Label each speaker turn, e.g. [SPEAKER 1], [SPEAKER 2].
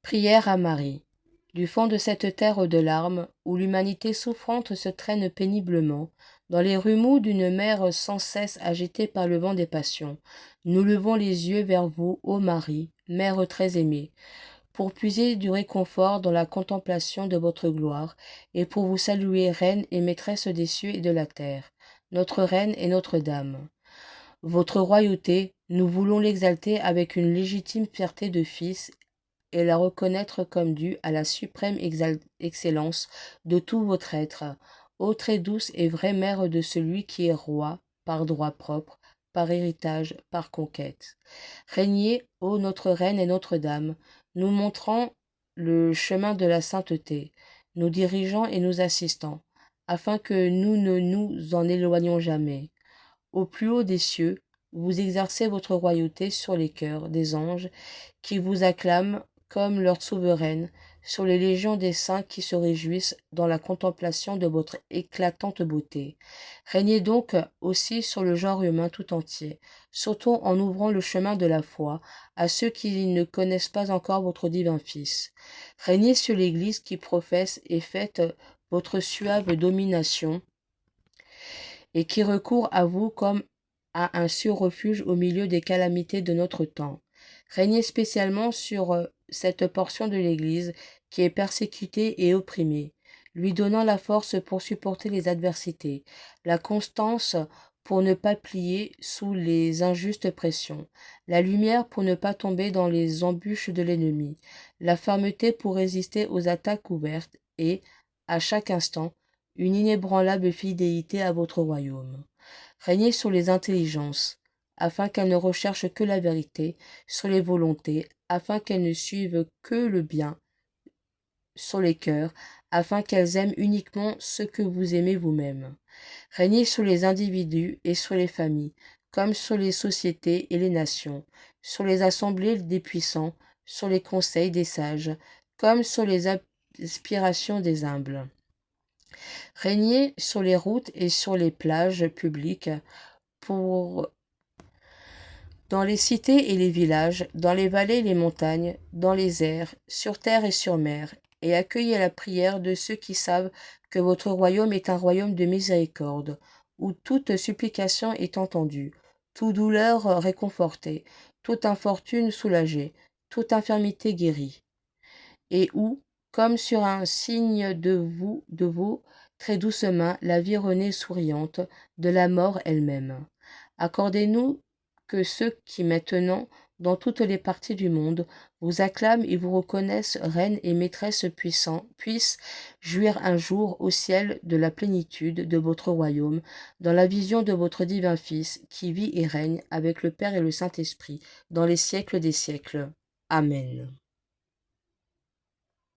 [SPEAKER 1] Prière à Marie. Du fond de cette terre de larmes, où l'humanité souffrante se traîne péniblement, dans les remous d'une mer sans cesse agitée par le vent des passions, nous levons les yeux vers vous, ô Marie, Mère très aimée, pour puiser du réconfort dans la contemplation de votre gloire, et pour vous saluer Reine et Maîtresse des cieux et de la terre, notre Reine et notre Dame. Votre royauté, nous voulons l'exalter avec une légitime fierté de fils et la reconnaître comme due à la suprême excellence de tout votre être, ô très douce et vraie mère de celui qui est roi, par droit propre, par héritage, par conquête. Régnez, ô notre Reine et notre Dame, nous montrant le chemin de la sainteté, nous dirigeant et nous assistant, afin que nous ne nous en éloignions jamais. Au plus haut des cieux, vous exercez votre royauté sur les cœurs des anges qui vous acclament comme leur souveraine, sur les légions des saints qui se réjouissent dans la contemplation de votre éclatante beauté. Régnez donc aussi sur le genre humain tout entier, surtout en ouvrant le chemin de la foi à ceux qui ne connaissent pas encore votre divin Fils. Régnez sur l'Église qui professe et fête votre suave domination et qui recourt à vous comme à un sûr refuge au milieu des calamités de notre temps. Régnez spécialement sur cette portion de l'Église qui est persécutée et opprimée, lui donnant la force pour supporter les adversités, la constance pour ne pas plier sous les injustes pressions, la lumière pour ne pas tomber dans les embûches de l'ennemi, la fermeté pour résister aux attaques ouvertes et, à chaque instant, une inébranlable fidélité à votre royaume. Régnez sur les intelligences, afin qu'elles ne recherchent que la vérité, sur les volontés, afin qu'elles ne suivent que le bien, sur les cœurs, afin qu'elles aiment uniquement ce que vous aimez vous-même. Régnez sur les individus et sur les familles, comme sur les sociétés et les nations, sur les assemblées des puissants, sur les conseils des sages, comme sur les aspirations des humbles. Régnez sur les routes et sur les plages publiques, pour dans les cités et les villages, dans les vallées et les montagnes, dans les airs, sur terre et sur mer, et accueillez la prière de ceux qui savent que votre royaume est un royaume de miséricorde, où toute supplication est entendue, toute douleur réconfortée, toute infortune soulagée, toute infirmité guérie, et où, comme sur un signe de vos très douces mains, la vie renaît souriante de la mort elle-même. Accordez-nous que ceux qui maintenant, dans toutes les parties du monde, vous acclament et vous reconnaissent reine et maîtresse puissante, puissent jouir un jour au ciel de la plénitude de votre royaume, dans la vision de votre divin Fils, qui vit et règne avec le Père et le Saint-Esprit, dans les siècles des siècles. Amen.